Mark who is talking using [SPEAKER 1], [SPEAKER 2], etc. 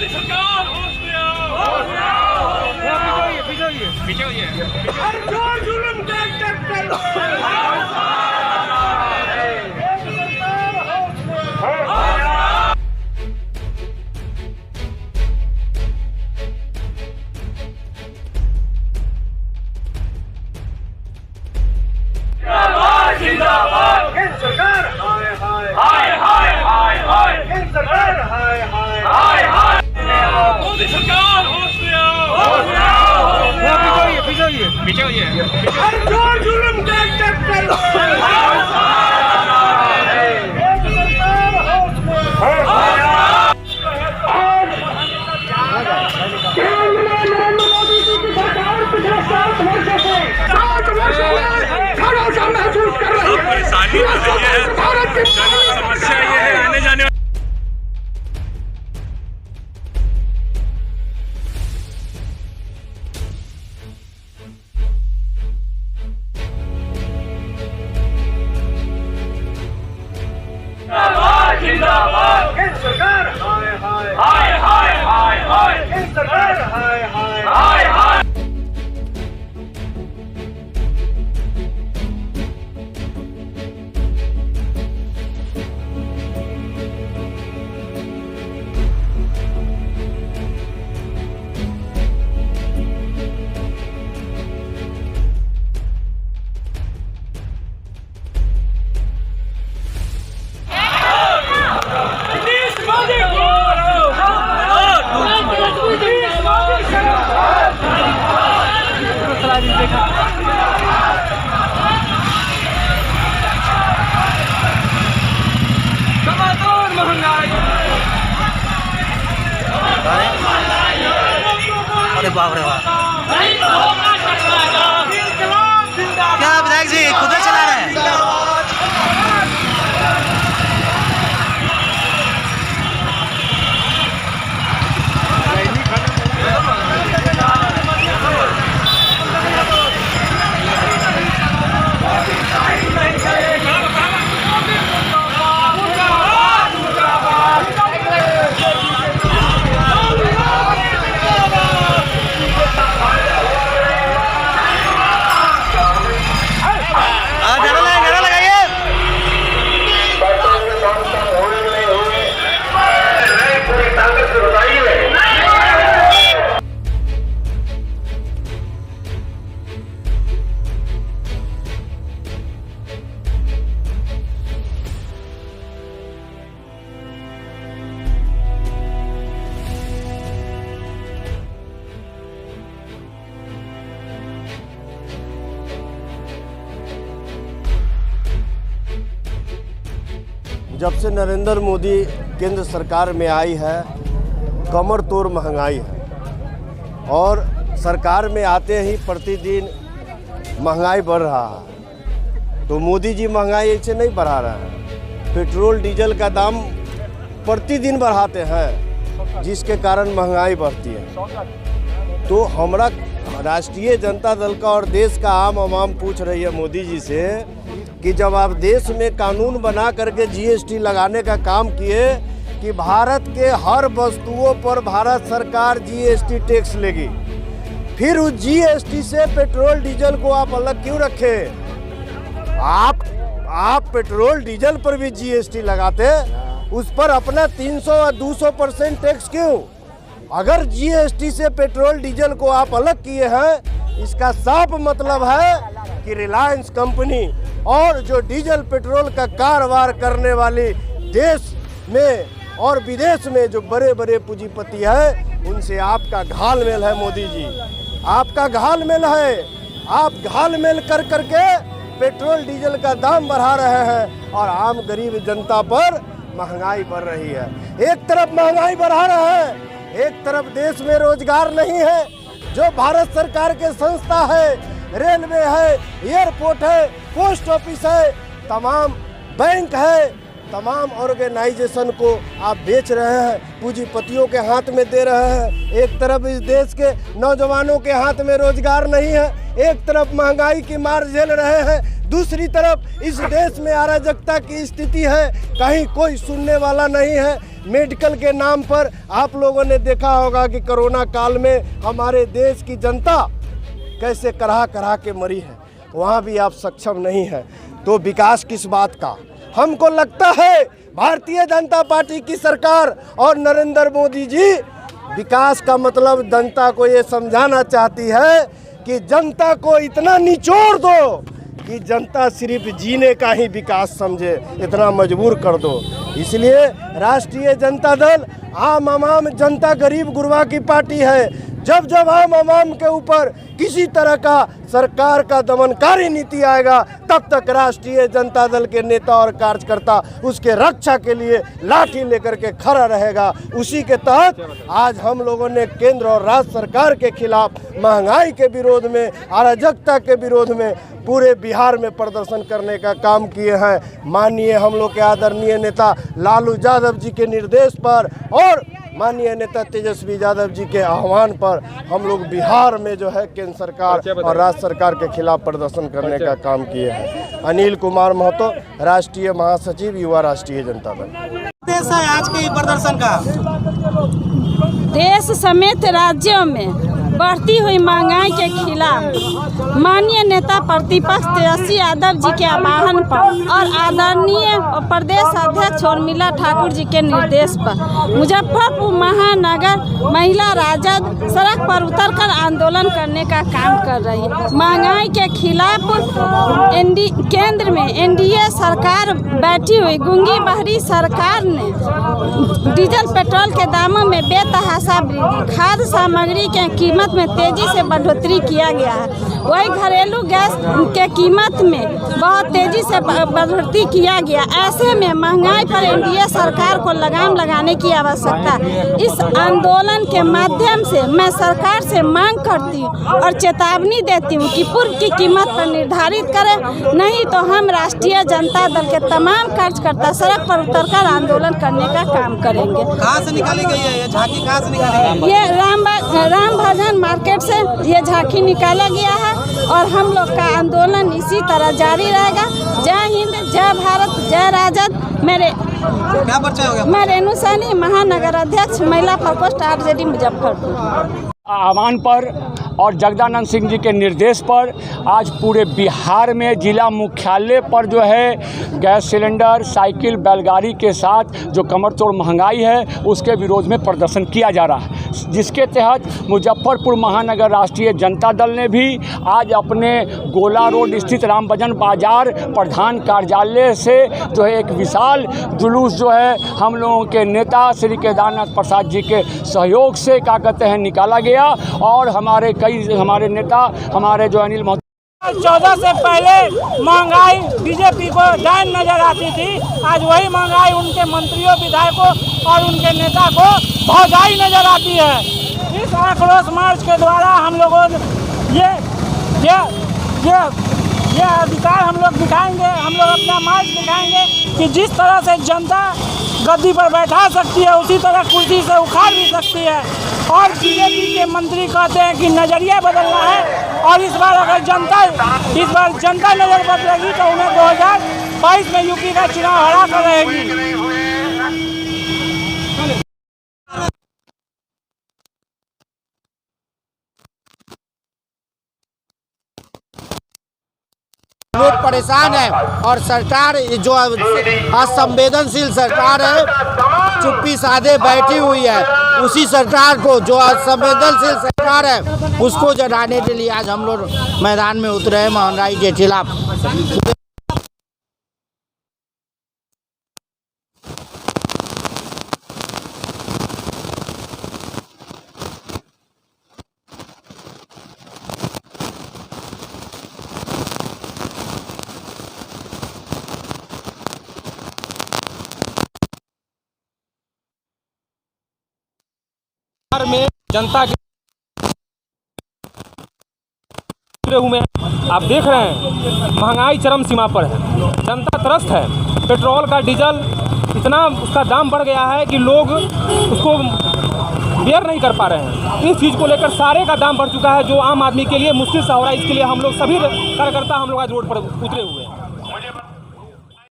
[SPEAKER 1] मोदी सरकार होश में आओ, पीछे होइए। हर जो जुल्म देखते जिंदाबाद केंद्र सरकार, हाय हाय हाय हाय हाय हाय केंद्र सरकार, हाय हाय हाय हाय मोदी सरकार होश में आओ, पीछे होइए। हर जो जुल्म देखते परेशानी समस्या ये है आने जाने जिंदाबाद केंद्र सरकार, हाय हाय हाय हाय हाय हाय केंद्र सरकार, हाय हाय हाय हाय।
[SPEAKER 2] अरे बाप रे बाप, क्या विधायक जी खुद चला रहे हैं?
[SPEAKER 3] जब से नरेंद्र मोदी केंद्र सरकार में आई है, कमर तोड़ महंगाई है और सरकार में आते ही प्रतिदिन महंगाई बढ़ रहा है। तो मोदी जी महंगाई ऐसे नहीं बढ़ा रहे हैं, पेट्रोल डीजल का दाम प्रतिदिन बढ़ाते हैं जिसके कारण महंगाई बढ़ती है। तो हमारा राष्ट्रीय जनता दल का और देश का आम आवाम पूछ रही है मोदी जी से कि जब आप देश में कानून बना करके जीएसटी लगाने का काम किए कि भारत के हर वस्तुओं पर भारत सरकार जीएसटी टैक्स लेगी, फिर उस जीएसटी से पेट्रोल डीजल को आप अलग क्यों रखे? आप पेट्रोल डीजल पर भी जीएसटी लगाते, उस पर अपना 300 और 200% टैक्स क्यों? अगर जीएसटी से पेट्रोल डीजल को आप अलग किए हैं, इसका साफ मतलब है कि रिलायंस कंपनी और जो डीजल पेट्रोल का कारोबार करने वाली देश में और विदेश में जो बड़े बड़े पूंजीपति हैं, उनसे आपका घालमेल है। मोदी जी, आपका घालमेल है। आप घालमेल कर करके पेट्रोल डीजल का दाम बढ़ा रहे हैं और आम गरीब जनता पर महंगाई बढ़ रही है। एक तरफ महंगाई बढ़ा रहे हैं, एक तरफ देश में रोजगार नहीं है। जो भारत सरकार के संस्था है, रेलवे है, एयरपोर्ट है, पोस्ट ऑफिस है, तमाम बैंक है, तमाम ऑर्गेनाइजेशन को आप बेच रहे हैं, पूंजीपतियों के हाथ में दे रहे हैं। एक तरफ इस देश के नौजवानों के हाथ में रोजगार नहीं है, एक तरफ महंगाई की मार झेल रहे हैं, दूसरी तरफ इस देश में अराजकता की स्थिति है, कहीं कोई सुनने वाला नहीं है। मेडिकल के नाम पर आप लोगों ने देखा होगा कि कोरोना काल में हमारे देश की जनता कैसे कराह कराह के मरी है, वहाँ भी आप सक्षम नहीं है। तो विकास किस बात का? हमको लगता है भारतीय जनता पार्टी की सरकार और नरेंद्र मोदी जी विकास का मतलब जनता को ये समझाना चाहती है कि जनता को इतना निचोड़ दो कि जनता सिर्फ जीने का ही विकास समझे, इतना मजबूर कर दो। इसलिए राष्ट्रीय जनता दल आम आवाम जनता गरीब गुरबा की पार्टी है। जब जब आम आवाम के ऊपर किसी तरह का सरकार का दमनकारी नीति आएगा, तब तक राष्ट्रीय जनता दल के नेता और कार्यकर्ता उसके रक्षा के लिए लाठी लेकर के खड़ा रहेगा। उसी के तहत आज हम लोगों ने केंद्र और राज्य सरकार के खिलाफ महंगाई के विरोध में, अराजकता के विरोध में पूरे बिहार में प्रदर्शन करने का काम किए हैं। माननीय हम लोग के आदरणीय नेता लालू यादव जी के निर्देश पर और माननीय नेता तेजस्वी यादव जी के आह्वान पर हम लोग बिहार में जो है केंद्र सरकार और राज्य सरकार के खिलाफ प्रदर्शन करने का काम किए हैं। अनिल कुमार महतो, राष्ट्रीय महासचिव, युवा राष्ट्रीय जनता दल।
[SPEAKER 2] देश है आज के प्रदर्शन का।
[SPEAKER 4] देश समेत राज्यों में बढ़ती हुई महंगाई के खिलाफ माननीय नेता प्रतिपक्ष तेजस्वी यादव जी के आह्वान पर और आदरणीय प्रदेश अध्यक्ष उर्मिला ठाकुर जी के निर्देश पर मुजफ्फरपुर महानगर महिला राजद सड़क पर उतरकर आंदोलन करने का काम कर रही है। महंगाई के खिलाफ केंद्र में एनडीए सरकार बैठी हुई गूंगी बहरी सरकार ने डीजल पेट्रोल के दामों में बेतहाशा वृद्धि, खाद्य सामग्री के कीमत में तेजी से बढ़ोतरी किया गया है। वही घरेलू गैस के कीमत में बहुत तेजी से बढ़ोतरी किया गया। ऐसे में महंगाई पर एनडीए सरकार को लगाम लगाने की आवश्यकता है। इस आंदोलन के माध्यम से मैं सरकार से मांग करती हूँ और चेतावनी देती हूँ कि पूर्व की कीमत पर निर्धारित करें, नहीं तो हम राष्ट्रीय जनता दल के तमाम कार्यकर्ता सड़क पर उतरकर आंदोलन करने का काम करेंगे।
[SPEAKER 2] कहाँ से निकाली गई है ये झांकी? कहाँ से निकाली गई?
[SPEAKER 4] ये राम भजन मार्केट से ये झांकी निकाला गया है और हम लोग का आंदोलन इसी तरह जारी रहेगा। जय हिंद, जय भारत, जय राजद।
[SPEAKER 2] क्या परिचय हो गया?
[SPEAKER 4] मैं रेणु सैनी, महानगर अध्यक्ष, महिला प्रकोष्ठ आरजेडी मुजफ्फरपुर।
[SPEAKER 5] आह्वान पर और जगदानंद सिंह जी के निर्देश पर आज पूरे बिहार में जिला मुख्यालय पर जो है गैस सिलेंडर, साइकिल, बैलगाड़ी के साथ जो कमर तोड़ महंगाई है उसके विरोध में प्रदर्शन किया जा रहा है, जिसके तहत मुजफ्फरपुर महानगर राष्ट्रीय जनता दल ने भी आज अपने गोला रोड स्थित राम भजन बाजार प्रधान कार्यालय से जो है एक विशाल जुलूस जो है हम लोगों के नेता श्री केदारनाथ प्रसाद जी के सहयोग से क्या कहते हैं निकाला गया और हमारे नेता हमारे जो अनिल महतो
[SPEAKER 6] 14 से पहले महंगाई बीजेपी को डायन नजर आती थी, आज वही महंगाई उनके मंत्रियों, विधायकों और उनके नेता को भौजाई नजर आती है। इस आक्रोश मार्च के द्वारा हम लोगों ये अधिकार हम लोग दिखाएंगे, हम लोग अपना मार्च दिखाएंगे कि जिस तरह से जनता गद्दी पर बैठा सकती है उसी तरह कुर्सी से उखाड़ भी सकती है। और बीजेपी के मंत्री कहते हैं कि नज़रिया बदलना है और इस बार जनता नजर बदलेगी तो उन्हें 2022 में यूपी का चुनाव हरा कर रहेगी।
[SPEAKER 7] लोग परेशान है और सरकार जो असंवेदनशील सरकार है, चुप्पी साधे बैठी हुई है, उसी सरकार को जो असंवेदनशील सरकार है उसको जगाने के लिए आज हम लोग मैदान में उतरे हैं महंगाई के खिलाफ।
[SPEAKER 6] में जनता के हुए आप देख रहे हैं महंगाई चरम सीमा पर है, जनता त्रस्त है। पेट्रोल का, डीजल इतना उसका दाम बढ़ गया है कि लोग उसको बेयर नहीं कर पा रहे हैं। इस चीज़ को लेकर सारे का दाम बढ़ चुका है जो आम आदमी के लिए मुश्किल सा हो रहा है। इसके लिए हम लोग सभी कार्यकर्ता हम लोग आज रोड पर उतरे हुए हैं।